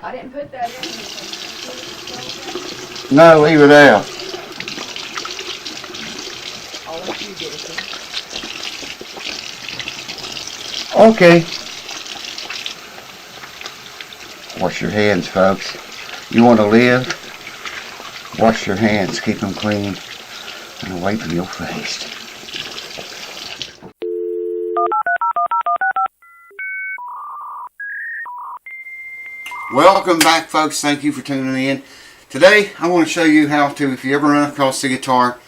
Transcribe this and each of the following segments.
I didn't put that in. No, leave it out. I'll let you get it. Okay. Wash your hands, folks. You want to live? Wash your hands, keep them clean, and away from your face. Welcome back, folks. Thank you for tuning in. Today, I want to show you how to, if you ever run across the guitar,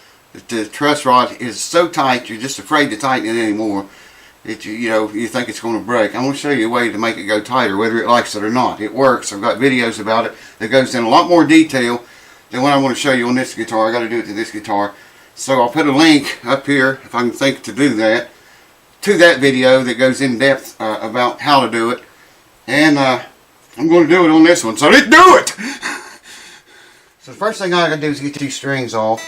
the truss rod is so tight, you're just afraid to tighten it anymore. You think it's going to break. I'm going to show you a way to make it go tighter, whether it likes it or not. It works. I've got videos about it that goes in a lot more detail than what I want to show you on this guitar. I got to do it to this guitar. So I'll put a link up here, if I can think to do that, to that video that goes in depth about how to do it. And I'm going to do it on this one. So let's do it! So the first thing I got to do is get these strings off.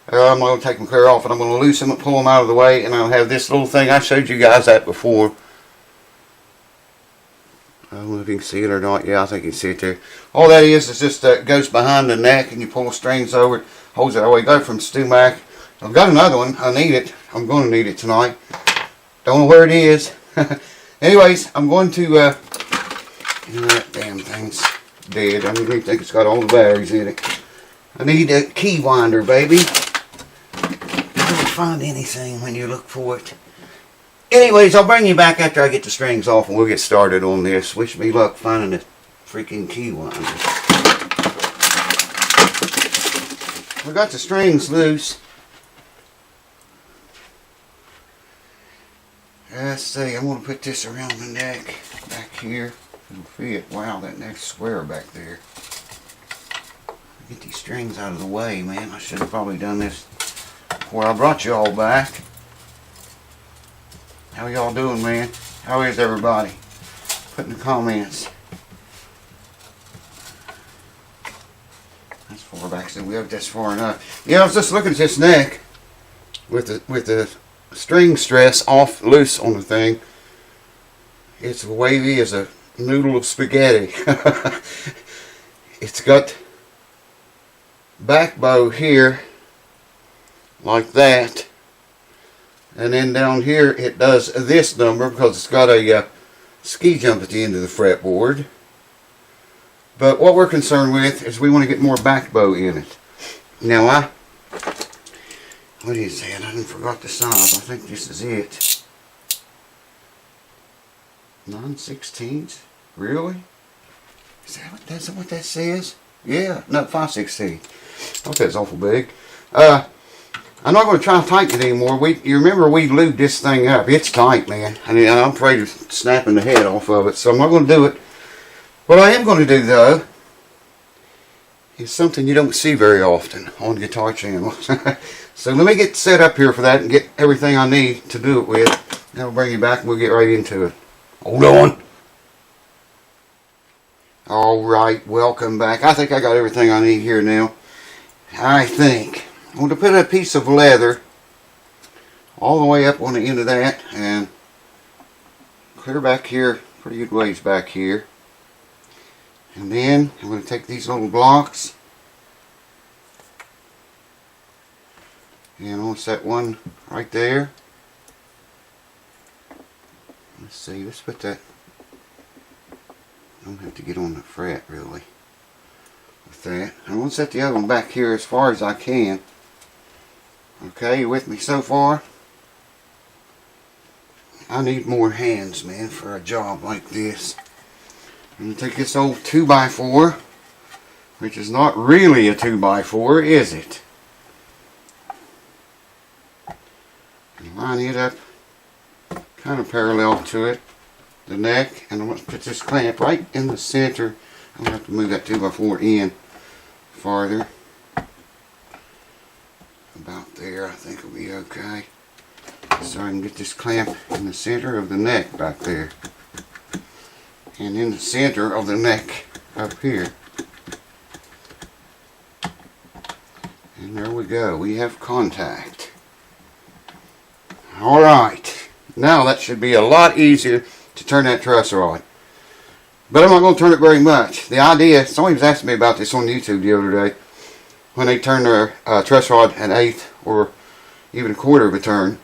I'm going to take them clear off, and I'm going to loosen them, pull them out of the way, and I'll have this little thing I showed you guys that before. I don't know if you can see it or not. Yeah, I think you can see it there. All that is just goes behind the neck, and you pull the strings over it, holds it away. Got it from Stumac. I've got another one. I need it. I'm going to need it tonight. Don't know where it is. Anyways, I'm going to. That damn thing's dead. I don't even think it's got all the batteries in it. I need a key winder, baby. Find anything when you look for it. Anyways, I'll bring you back after I get the strings off and we'll get started on this. Wish me luck finding the freaking key winder. We got the strings loose. Let's see, I'm going to put this around the neck back here. It'll fit. Wow, that neck's square back there. Get these strings out of the way, man. I should have probably done this before I brought you all back. How y'all doing, man? How is everybody? Put in the comments. That's far back, so we hope that's far enough. Yeah, I was just looking at this neck with the string stress off loose on the thing. It's wavy as a noodle of spaghetti. It's got back bow here like that, and then down here it does this number because it's got a ski jump at the end of the fretboard. But what we're concerned with is we want to get more back bow in it. Now what is that? I didn't forgot the size. I think this is it. 9/16? Really? Is that what that says? Yeah, no, 5/16. Okay, it's awful big. I'm not going to try to tighten it anymore. You remember we lubed this thing up. It's tight, man. I mean, I'm afraid of snapping the head off of it, so I'm not going to do it. What I am going to do, though, is something you don't see very often on guitar channels. So let me get set up here for that and get everything I need to do it with. Then I'll bring you back and we'll get right into it. Hold on. Alright, welcome back. I think I got everything I need here now. I think. I'm going to put a piece of leather all the way up on the end of that and clear back here, pretty good ways back here. And then I'm going to take these little blocks and I'll set one right there. Let's see, let's put that. I don't have to get on the fret really with that. I'm going to set the other one back here as far as I can. Okay, you with me so far? I need more hands, man, for a job like this. I'm going to take this old 2x4, which is not really a 2x4, is it? And line it up kind of parallel to it, the neck, and I'm going to put this clamp right in the center. I'm going to have to move that 2x4 in farther. About there, I think it'll be okay. So I can get this clamp in the center of the neck back there. And in the center of the neck up here. And there we go. We have contact. Alright. Now that should be a lot easier to turn that truss rod. But I'm not going to turn it very much. The idea, somebody was asking me about this on YouTube the other day, when they turn their truss rod an eighth or even a quarter of a turn.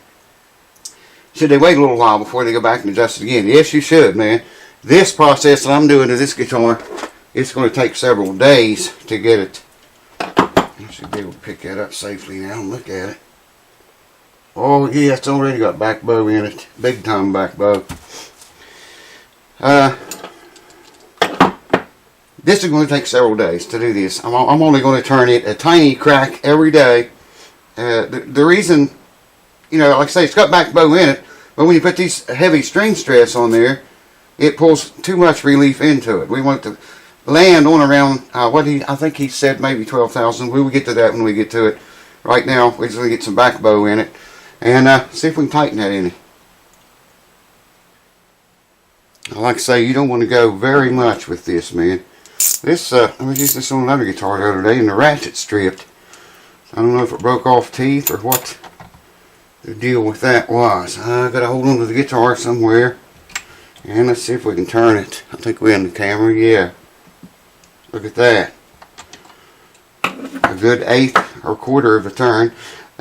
Should they wait a little while before they go back and adjust it again? Yes, you should, man. This process that I'm doing to this guitar, it's going to take several days to get it. I should be able to pick that up safely now and look at it. Oh yeah, it's already got back bow in it. Big time back bow. This is going to take several days to do this. I'm only going to turn it a tiny crack every day. The reason, you know, like I say, it's got back bow in it, but when you put these heavy string stress on there, it pulls too much relief into it. We want it to land on around, I think he said maybe 12,000. We will get to that when we get to it. Right now, we're just going to get some back bow in it, and see if we can tighten that any. Like I say, you don't want to go very much with this, man. This, I was using this on another guitar the other day, and the ratchet stripped. I don't know if it broke off teeth or what the deal with that was. I got to hold on to the guitar somewhere, and let's see if we can turn it. I think we're in the camera, yeah. Look at that. A good eighth or quarter of a turn.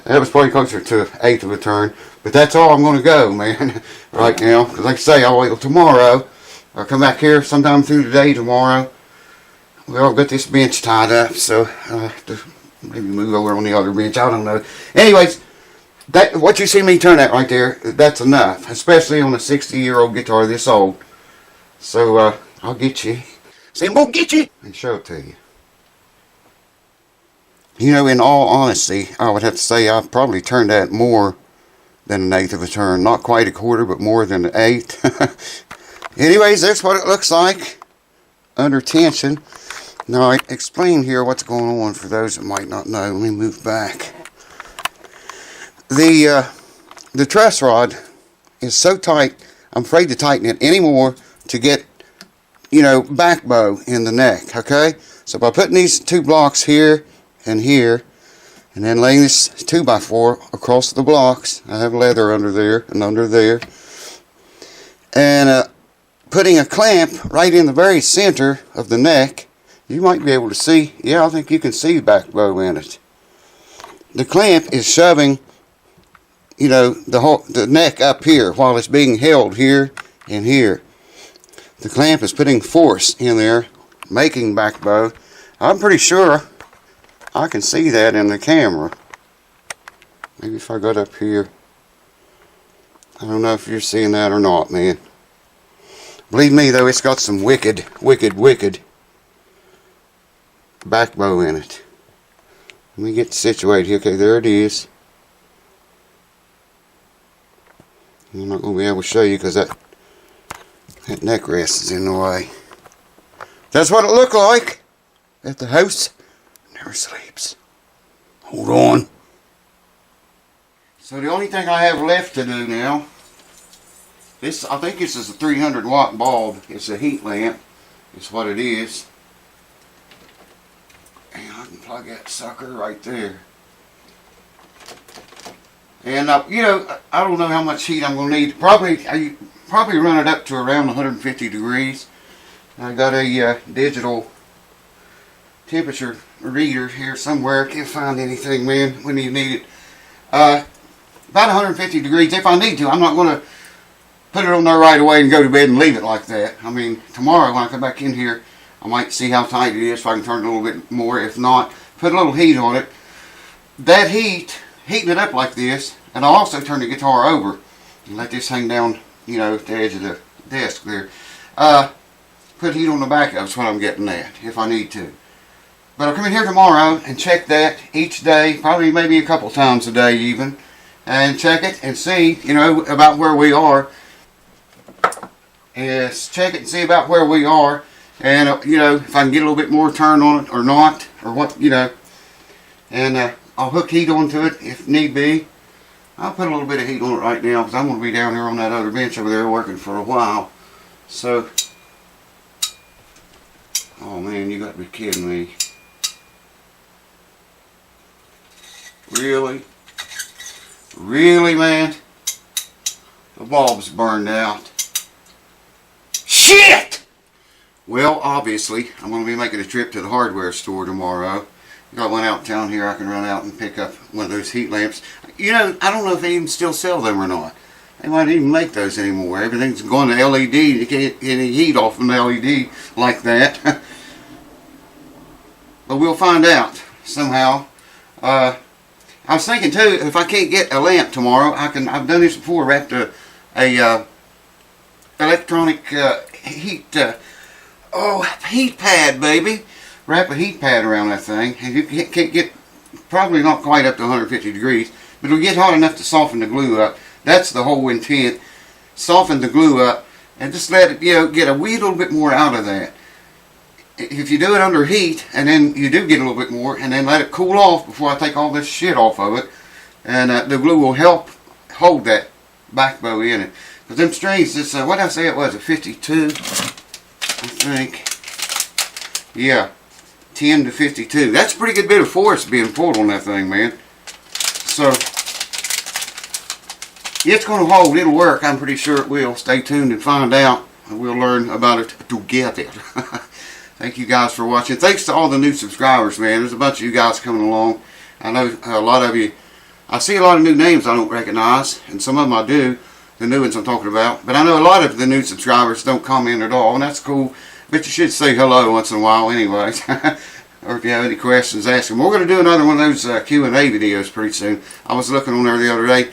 That was probably closer to an eighth of a turn, but that's all I'm going to go, man, right now. Because like I say, I'll wait till tomorrow. I'll come back here sometime through the day tomorrow. Well, I've got this bench tied up, so I'll have to maybe move over on the other bench. I don't know. Anyways, that what you see me turn that right there, that's enough. Especially on a 60-year-old guitar this old. So, I'll get you. See, I'm going to get you and show it to you. You know, in all honesty, I would have to say I've probably turned that more than an eighth of a turn. Not quite a quarter, but more than an eighth. Anyways, that's what it looks like under tension. Now, I explain here what's going on for those that might not know. Let me move back. The truss rod is so tight, I'm afraid to tighten it anymore to get, you know, back bow in the neck, okay? So by putting these two blocks here and here, and then laying this 2x4 across the blocks, I have leather under there and under there, and putting a clamp right in the very center of the neck, you might be able to see, yeah, I think you can see back bow in it. The clamp is shoving, you know, the neck up here while it's being held here and here. The clamp is putting force in there, making back bow. I'm pretty sure I can see that in the camera. Maybe if I got up here. I don't know if you're seeing that or not, man. Believe me, though, it's got some wicked back bow in it. Let me get situated here. Okay, there it is. I'm not going to be able to show you because that neck rest is in the way. That's what it looked like at the house. Never sleeps. Hold on. So the only thing I have left to do now, I think this is a 300 watt bulb. It's a heat lamp. It's what it is. And I can plug that sucker right there. And you know, I don't know how much heat I'm going to need. I probably run it up to around 150 degrees. I got a digital temperature reader here somewhere. Can't find anything, man, when you need it. About 150 degrees if I need to. I'm not going to put it on there right away and go to bed and leave it like that. I mean, tomorrow when I come back in here, I might see how tight it is so I can turn it a little bit more. If not, put a little heat on it. That heat, heating it up like this, and I'll also turn the guitar over and let this hang down, you know, at the edge of the desk there. Put heat on the back of it's what I'm getting at, if I need to. But I'll come in here tomorrow and check that each day, probably maybe a couple times a day even, and check it and see, you know, about where we are. Yes, check it and see about where we are. And, you know, if I can get a little bit more turn on it or not, or what, you know. And I'll hook heat onto it if need be. I'll put a little bit of heat on it right now because I'm going to be down here on that other bench over there working for a while. So, oh man, you got to be kidding me. Really? Really, man? The bulb's burned out. Shit! Well, obviously, I'm going to be making a trip to the hardware store tomorrow. Got one out in town here. I can run out and pick up one of those heat lamps. You know, I don't know if they even still sell them or not. They might even make those anymore. Everything's going to LED. You can't get any heat off an LED like that. But we'll find out somehow. I was thinking too, if I can't get a lamp tomorrow, I've done this before. Wrapped a electronic heat pad, baby. Wrap a heat pad around that thing, and you can't get, probably not quite up to 150 degrees, but it'll get hot enough to soften the glue up. That's the whole intent. Soften the glue up, and just let it, get a wee little bit more out of that. If you do it under heat, and then you do get a little bit more, and then let it cool off before I take all this shit off of it, and the glue will help hold that back bow in it. Because them strings, this, what did I say it was, a 52, I think. Yeah, 10 to 52. That's a pretty good bit of force being pulled on that thing, man. So, it's going to hold. It'll work. I'm pretty sure it will. Stay tuned and find out. And we'll learn about it together. Thank you guys for watching. Thanks to all the new subscribers, man. There's a bunch of you guys coming along. I know a lot of you. I see a lot of new names I don't recognize, and some of them I do. The new ones I'm talking about. But I know a lot of the new subscribers don't comment at all, and that's cool. But you should say hello once in a while anyways. Or if you have any questions, ask them. We're going to do another one of those Q&A videos pretty soon. I was looking on there the other day.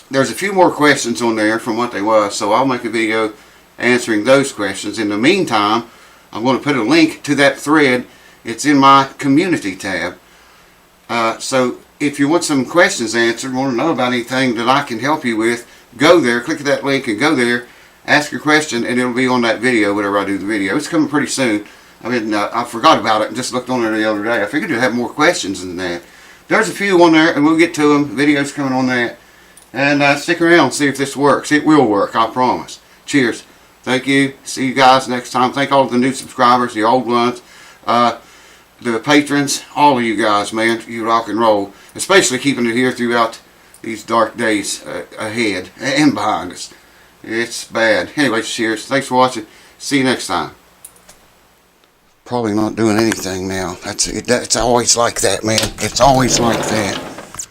There's a few more questions on there from what they was, so I'll make a video answering those questions. In the meantime, I'm going to put a link to that thread. It's in my community tab. So if you want some questions answered, want to know about anything that I can help you with, go there, click that link and go there, ask your question, and it'll be on that video whenever I do the video. It's coming pretty soon. I mean, I forgot about it and just looked on there the other day. I figured you'd have more questions than that. There's a few on there, and we'll get to them. Videos coming on that. And stick around and see if this works. It will work, I promise. Cheers. Thank you. See you guys next time. Thank all of the new subscribers, the old ones, the patrons, all of you guys, man. You rock and roll. Especially keeping it here throughout these dark days ahead and behind us. It's bad. Anyway, cheers. Thanks for watching. See you next time. Probably not doing anything now. It's always like that, man. It's always like that.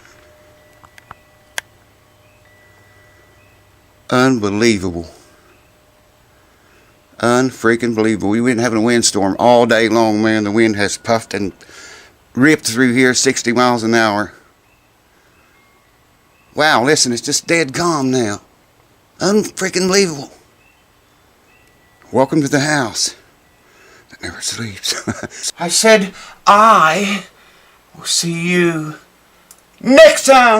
Unbelievable. Unfreaking believable. We've been having a windstorm all day long, man. The wind has puffed and ripped through here 60 miles an hour. Wow, listen, it's just dead calm now. Unfreaking believable. Welcome to the house that never sleeps. I said I will see you next time.